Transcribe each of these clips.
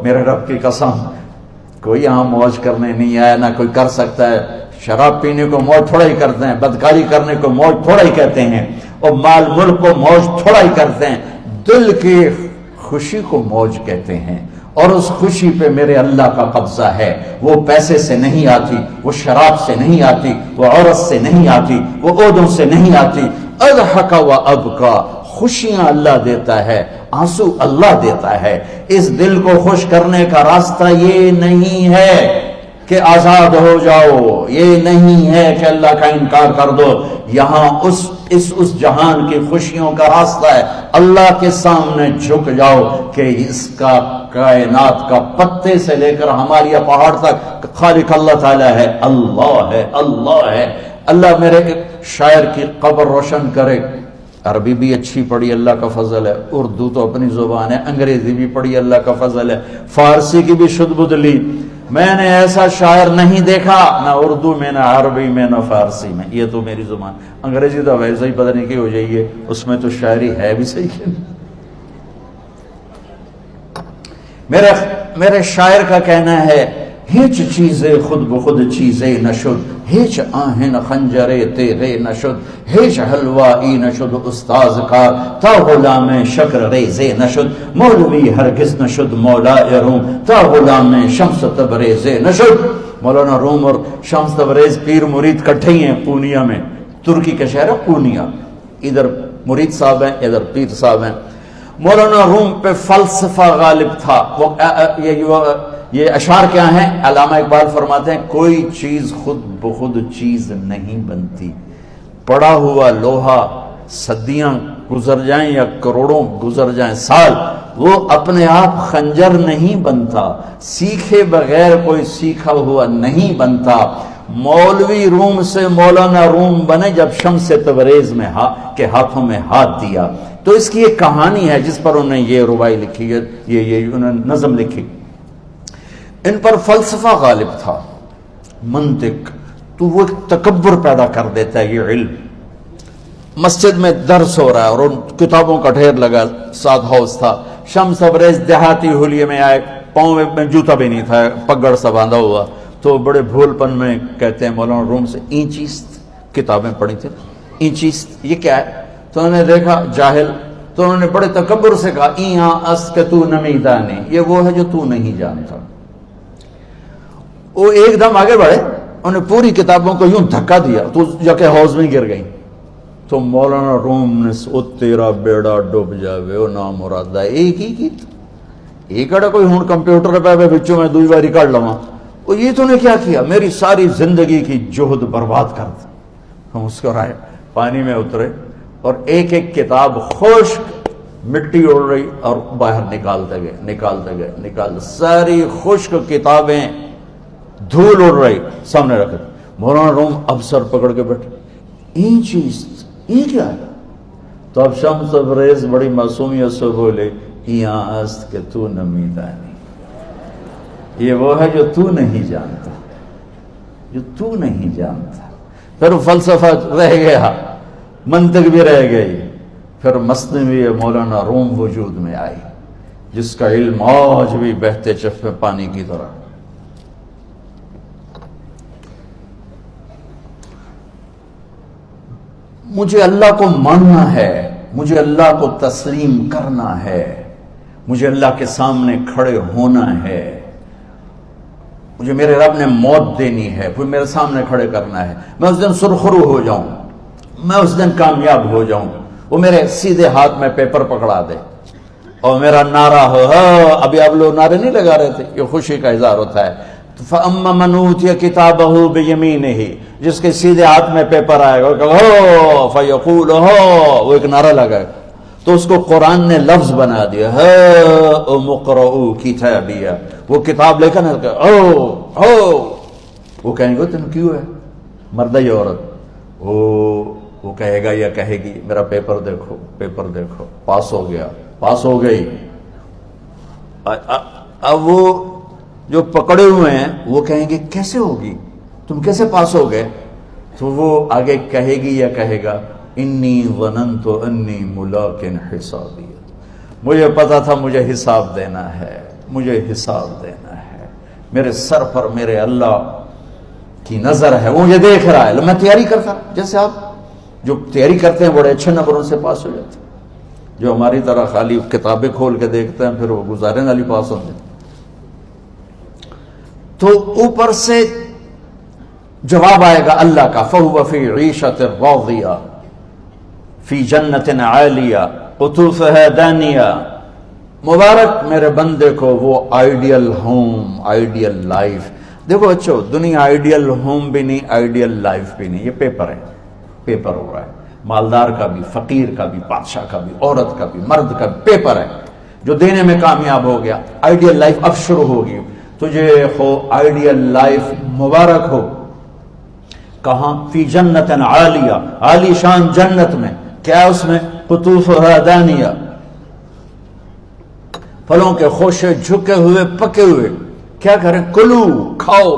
میرے رب کی قسم کوئی یہاں موج کرنے نہیں آیا، نہ کوئی کر سکتا ہے۔ شراب پینے کو موج تھوڑا ہی کرتے ہیں، بدکاری کرنے کو موج تھوڑا ہی کہتے ہیں، اور مال ملک کو موج تھوڑا ہی کرتے ہیں، دل کی خوشی کو موج کہتے ہیں۔ اور اس خوشی پہ میرے اللہ کا قبضہ ہے، وہ پیسے سے نہیں آتی، وہ شراب سے نہیں آتی، وہ عورت سے نہیں آتی، وہ عہدوں سے نہیں آتی۔ اضحک و ابکا، خوشیاں اللہ دیتا ہے، آنسو اللہ دیتا ہے۔ اس دل کو خوش کرنے کا راستہ یہ نہیں ہے کہ آزاد ہو جاؤ، یہ نہیں ہے کہ اللہ کا انکار کر دو۔ یہاں اس جہان کی خوشیوں کا راستہ ہے، اللہ کے سامنے جھک جاؤ کہ اس کا کائنات کا پتے سے لے کر ہماری پہاڑ تک خالق اللہ تعالیٰ ہے، اللہ ہے، اللہ ہے۔ اللہ میرے شاعر کی قبر روشن کرے۔ عربی بھی اچھی پڑھی، اللہ کا فضل ہے، اردو تو اپنی زبان ہے، انگریزی بھی پڑھی، اللہ کا فضل ہے، فارسی کی بھی شد بد لی۔ میں نے ایسا شاعر نہیں دیکھا، نہ اردو میں، نہ عربی میں، نہ فارسی میں، یہ تو میری زبان۔ انگریزی تو ویسے ہی پتہ نہیں کی ہو جائیے، اس میں تو شاعری ہے بھی صحیح ہے۔ میرے شاعر کا کہنا ہے، ہیچ چیزیں خود بخود چیزیں نشد، ہیچ آہن خنجرے تیغے نشد، ہیچ حلوائی نشد استاذ کار، تا غلام شکر ریزے نشد، مولوی ہرگز نشد مولا روم، تا غلام شمس تبریزے نشد۔ مولانا روم اور شمس تبریز پیر مرید کٹھے ہی ہیں پونیا میں، ترکی کا شہر ہے پونیا، ادھر مرید صاحب ہیں، ادھر پیر صاحب ہیں۔ مولانا روم پہ فلسفہ غالب تھا۔ یہ اشعار کیا ہیں؟ علامہ اقبال فرماتے ہیں، کوئی چیز خود بخود چیز نہیں بنتی، پڑا ہوا لوہا صدیاں گزر جائیں یا کروڑوں گزر جائیں سال، وہ اپنے آپ خنجر نہیں بنتا، سیکھے بغیر کوئی سیکھا ہوا نہیں بنتا۔ مولوی روم سے مولانا روم بنے جب شمس تبریز میں کے ہاتھوں میں ہاتھ دیا۔ تو اس کی ایک کہانی ہے جس پر انہوں نے یہ ربائی لکھی ہے، یہ انہوں نے نظم لکھی۔ ان پر فلسفہ غالب تھا، منطق، تو وہ ایک تکبر پیدا کر دیتا ہے یہ علم۔ مسجد میں درس ہو رہا ہے اور ان کتابوں کا ڈھیر لگا، ساتھ ہاؤس تھا۔ شمس تبریز دیہاتی حلیے میں آئے، پاؤں میں جوتا بھی نہیں تھا، پگڑ سا باندھا ہوا، تو بڑے بھول پن میں کہتے ہیں مولانا روم سے، اینچیست کتابیں پڑھی تھیں، اینچیست یہ کیا ہے؟ تو انہوں نے دیکھا جاہل، تو انہوں نے بڑے تکبر سے کہا، ایہاں اس کہ تو نمیدانی، یہ وہ ہے جو تو نہیں جانتا۔ وہ ایک دم آگے بڑھے، انہوں نے پوری کتابوں کو یوں دھکا دیا تو جا کے حوض میں گر گئی۔ تو مولانا روم نے او تیرا بیڑا ڈوب جاوے او نام مرادہ ایک ہی کی ایک اڑا کوئی ہون کمپیوٹر پہ بچوں میں دوئی باری کر لواں، وہ یہ تو نے کیا کیا، میری ساری زندگی کی جہد برباد کر دی۔ ہم مسکرائے، پانی میں اترے اور ایک ایک کتاب خشک مٹی اڑ رہی اور باہر نکالتے گئے ساری خشک کتابیں دھول اڑ رہی سامنے رکھے۔ مولانا روم اب سر پکڑ کے بیٹھے، این چیز یہ کیا ہے؟ تو اب شمس تبریز بڑی معصومیت سے بولے، یہاں است کہ تو نمیدانی، یہ وہ ہے جو تو نہیں جانتا، جو تو نہیں جانتا۔ پھر فلسفہ رہ گیا، منطق بھی رہ گئی، پھر مثنوی مولانا روم وجود میں آئی، جس کا علم آج بھی بہتے چشمے پانی کی طرح۔ مجھے اللہ کو ماننا ہے، مجھے اللہ کو تسلیم کرنا ہے، مجھے اللہ کے سامنے کھڑے ہونا ہے، مجھے میرے رب نے موت دینی ہے، پھر میرے سامنے کھڑے کرنا ہے، میں اس دن سرخرو ہو جاؤں، میں اس دن کامیاب ہو جاؤں، وہ میرے سیدھے ہاتھ میں پیپر پکڑا دے اور میرا نعرہ ہو۔ ابھی اب لوگ نعرے نہیں لگا رہے تھے، یہ خوشی کا اظہار ہوتا ہے۔ فَأَمَّا مَنْ أُوتِيَ كِتَابَهُ بِيَمِينِهِ، جس کے سیدھے ہاتھ میں پیپر آئے گا، فَيَقُولُ وہ ایک نعرہ لگائے، تو اس کو قرآن نے لفظ بنا دیا، هَاؤُمُ اقْرَءُوا كِتَابِيَهْ، وہ کتاب لے کر وہ کہیں گے تم کیوں ہے، مرد یا عورت، وہ کہے گا یا کہے گی میرا پیپر دیکھو، پیپر دیکھو، پاس ہو گیا، پاس ہو گئی۔ اب وہ جو پکڑے ہوئے ہیں وہ کہیں گے کیسے ہوگی، تم کیسے پاس ہو گئے؟ تو وہ آگے کہے گی یا کہے گا، انی ظننت انی ملاق حسابی، مجھے پتا تھا مجھے حساب دینا ہے، مجھے حساب دینا ہے، میرے سر پر میرے اللہ کی نظر ہے، وہ مجھے دیکھ رہا ہے۔ میں تیاری کرتا، جیسے آپ جو تیاری کرتے ہیں بڑے اچھے نمبروں سے پاس ہو جاتے ہیں، جو ہماری طرح خالی کتابیں کھول کے دیکھتے ہیں پھر وہ گزارے والی پاس ہوتے ہیں۔ تو اوپر سے جواب آئے گا اللہ کا، فَهُوَ فِي عِيشَةٍ رَاضِيَةٍ فِي جَنَّةٍ عَالِيَةٍ قُطُوفُهَا دَانِيَةٌ۔ مبارک میرے بندے کو وہ آئیڈیل ہوم، آئیڈیل لائف۔ دیکھو بچو، دنیا آئیڈیل ہوم بھی نہیں، آئیڈیل لائف بھی نہیں، یہ پیپر ہے، پیپر ہو رہا ہے، مالدار کا بھی، فقیر کا بھی، بادشاہ کا بھی، عورت کا بھی، مرد کا بھی پیپر ہے۔ جو دینے میں کامیاب ہو گیا، آئیڈیل لائف اب شروع ہوگی۔ تجھے ہو آئیڈیل لائف مبارک ہو۔ کہاں؟ فی جنت عالیہ، عالی شان جنت میں، کیا اس میں؟ قطوفها دانیہ، پھلوں کے خوشے جھکے ہوئے پکے ہوئے۔ کیا کریں؟ کلو، کھاؤ،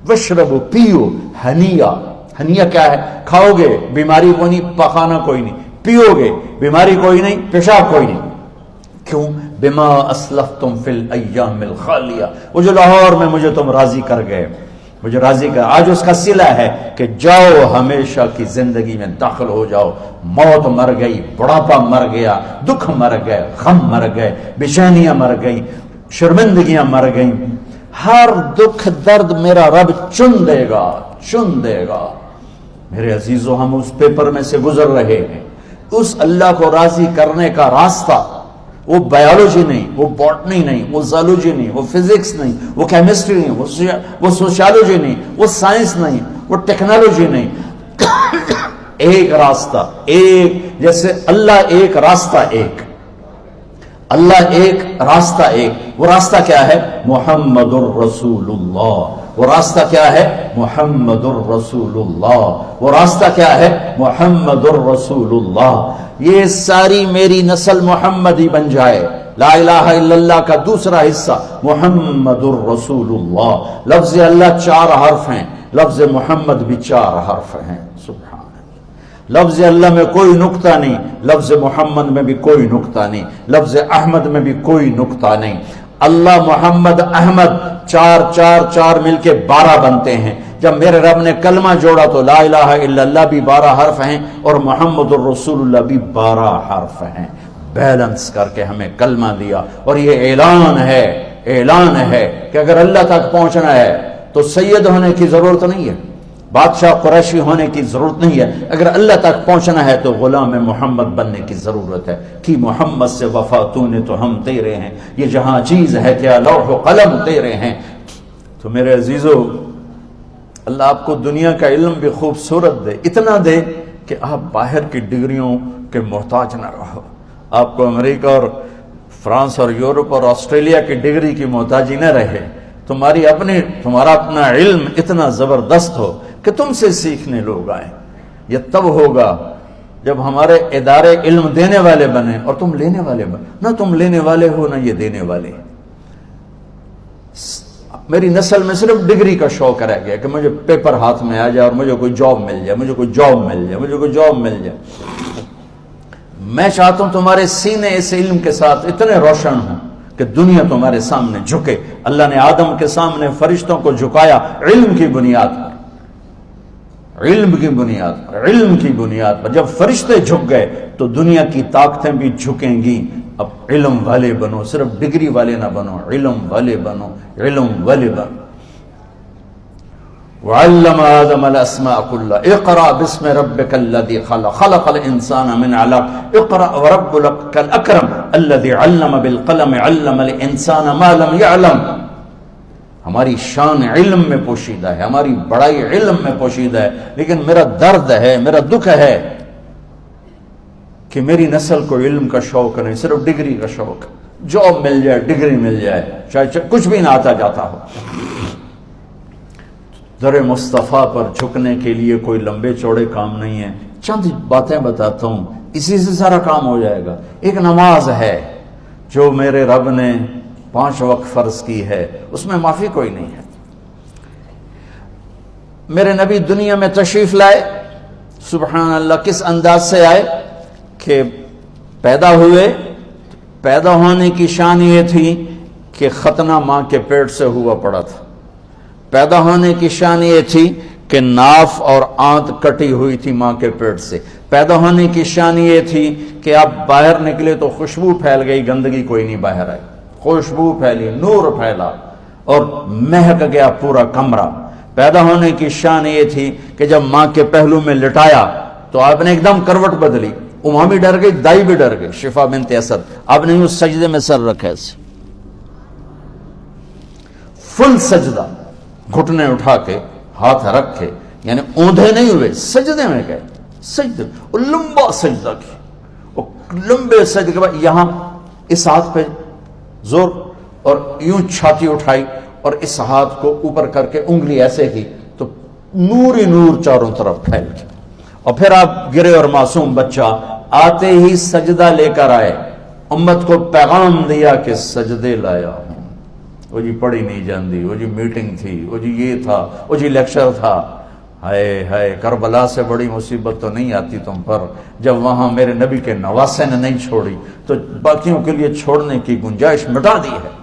وشربو، پیو، ہنیا۔ ہنیا کیا ہے؟ کھاؤ گے بیماری کوئی نہیں، پخانا کوئی نہیں، پیو گے بیماری کوئی نہیں، پیشاب کوئی نہیں۔ کیوں؟ بما اسلفتم فی الایام الخالیہ، وہ جو لاہور میں مجھے تم راضی کر گئے، مجھے راضی کر، آج اس کا صلہ ہے کہ جاؤ ہمیشہ کی زندگی میں داخل ہو جاؤ۔ موت مر گئی، بڑھاپا مر گیا، دکھ مر گئے، غم مر گئے، بے چینیاں مر گئیں، شرمندگیاں مر گئیں۔ ہر دکھ درد میرا رب چن دے گا، چن دے گا۔ میرے عزیزو، ہم اس پیپر میں سے گزر رہے ہیں۔ اس اللہ کو راضی کرنے کا راستہ، وہ بایولوجی نہیں، وہ باٹنی نہیں، وہ زالوجی نہیں، وہ فزکس نہیں، وہ کیمسٹری نہیں، وہ سوشیالوجی نہیں، وہ سائنس نہیں، وہ ٹیکنالوجی نہیں۔ ایک راستہ، ایک، جیسے اللہ ایک، راستہ ایک، اللہ ایک، راستہ ایک۔ وہ راستہ کیا ہے؟ محمد الرسول اللہ۔ وہ راستہ کیا ہے؟ محمد الرسول اللہ۔ وہ راستہ کیا ہے؟ محمد الرسول اللہ۔ یہ ساری میری نسل محمدی بن جائے۔ لا الہ الا اللہ کا دوسرا حصہ محمد الرسول اللہ۔ لفظ اللہ 4 حرف ہیں، لفظ محمد بھی 4 حرف ہیں۔ سبحان اللہ۔ لفظ اللہ میں کوئی نقطہ نہیں، لفظ محمد میں بھی کوئی نقطہ نہیں، لفظ احمد میں بھی کوئی نقطہ نہیں۔ اللہ، محمد، احمد، 4 4 4 مل کے 12 بنتے ہیں۔ جب میرے رب نے کلمہ جوڑا تو لا الہ الا اللہ بھی 12 حرف ہیں اور محمد الرسول اللہ بھی 12 حرف ہیں۔ بیلنس کر کے ہمیں کلمہ دیا، اور یہ اعلان ہے، اعلان ہے کہ اگر اللہ تک پہنچنا ہے تو سید ہونے کی ضرورت نہیں ہے، بادشاہ قریشی ہونے کی ضرورت نہیں ہے۔ اگر اللہ تک پہنچنا ہے تو غلام محمد بننے کی ضرورت ہے۔ کہ محمد سے وفا تو نے تو ہم تیرے ہیں، یہ جہاں چیز ہے کیا لوح و قلم تیرے ہیں۔ تو میرے عزیزو، اللہ آپ کو دنیا کا علم بھی خوبصورت دے، اتنا دے کہ آپ باہر کی ڈگریوں کے محتاج نہ رہو، آپ کو امریکہ اور فرانس اور یورپ اور آسٹریلیا کی ڈگری کی محتاجی نہ رہے، تمہارا اپنا علم اتنا زبردست ہو کہ تم سے سیکھنے لوگ آئیں۔ یہ تب ہوگا جب ہمارے ادارے علم دینے والے بنے اور تم لینے والے بنے، نہ تم لینے والے ہو نہ یہ دینے والے۔ میری نسل میں صرف ڈگری کا شوق رہ گیا کہ مجھے پیپر ہاتھ میں آ جائے اور مجھے کوئی جاب مل جائے، مجھے کوئی جاب مل جائے، مجھے کوئی جاب مل جائے۔ میں چاہتا ہوں تمہارے سینے اس علم کے ساتھ اتنے روشن ہوں کہ دنیا تمہارے سامنے جھکے۔ اللہ نے آدم کے سامنے فرشتوں کو جھکایا علم کی بنیاد پر، علم کی بنیاد پر، علم کی بنیاد پر۔ جب فرشتے جھک گئے تو دنیا کی طاقتیں بھی جھکیں گی۔ اب علم والے بنو، صرف ڈگری والے نہ بنو، علم والے بنو، علم والے بنو۔ وعلم آدم الاسماء كلها اقرأ باسم ربك الذي خلق خلق الانسان من علق اقرأ وربك الاكرم الذي علم بالقلم علم الانسان ما لم يعلم۔ ہماری شان علم میں پوشیدہ ہے، ہماری بڑائی علم میں پوشیدہ ہے، لیکن میرا درد ہے، میرا دکھ ہے کہ میری نسل کو علم کا شوق نہیں، صرف ڈگری کا شوق۔ جاب مل جائے، ڈگری مل جائے، چاہے کچھ بھی نہ آتا جاتا ہو۔ در مصطفیٰ پر جھکنے کے لیے کوئی لمبے چوڑے کام نہیں ہیں، چند باتیں بتاتا ہوں، اسی سے سارا کام ہو جائے گا۔ ایک نماز ہے جو میرے رب نے 5 وقت فرض کی ہے، اس میں معافی کوئی نہیں ہے۔ میرے نبی دنیا میں تشریف لائے، سبحان اللہ، کس انداز سے آئے کہ پیدا ہوئے، پیدا ہونے کی شان یہ تھی کہ ختنہ ماں کے پیٹ سے ہوا پڑا تھا. پیدا ہونے کی شان یہ تھی کہ ناف اور آنت کٹی ہوئی تھی ماں کے پیٹ سے. پیدا ہونے کی شان یہ تھی کہ آپ باہر نکلے تو خوشبو پھیل گئی, گندگی کوئی نہیں باہر آئی, خوشبو پھیلی, نور پھیلا اور مہک گیا پورا کمرہ. پیدا ہونے کی شان یہ تھی کہ جب ماں کے پہلو میں لٹایا تو آپ نے ایک دم کروٹ بدلی. اماں بھی ڈر گئی, دائی بھی ڈر گئی, شفا بنت اسد. آپ نے اس سجدے میں سر رکھا ایسے فل سجدہ, گھٹنے اٹھا کے ہاتھ رکھے, یعنی اوندھے نہیں ہوئے, سجدے میں گئے. سجدے وہ لمبا سجدہ کی, وہ لمبے سجدے کے بعد یہاں اس ہاتھ پہ زور اور یوں چھاتی اٹھائی اور اس ہاتھ کو اوپر کر کے انگلی ایسے کی تو نور ہی نور چاروں طرف پھیل گیا. اور پھر آپ گرے اور معصوم بچہ آتے ہی سجدہ لے کر آئے, امت کو پیغام دیا کہ سجدے لایا ہوں. وہ جی پڑھی نہیں جاندی, وہ جی میٹنگ تھی, وہ جی یہ تھا, وہ جی لیکچر تھا. ہائے ہائے, کربلا سے بڑی مصیبت تو نہیں آتی تم پر جب وہاں میرے نبی کے نواسے نے نہیں چھوڑی تو باقیوں کے لیے چھوڑنے کی گنجائش مٹا دی ہے.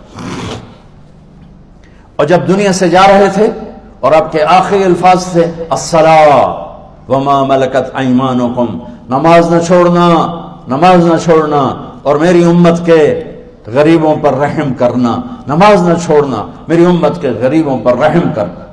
اور جب دنیا سے جا رہے تھے اور آپ کے آخری الفاظ تھے الصلاۃ وما ملکت ایمانکم, نماز نہ چھوڑنا, نماز نہ چھوڑنا, اور میری امت کے غریبوں پر رحم کرنا, نماز نہ چھوڑنا, میری امت کے غریبوں پر رحم کرنا.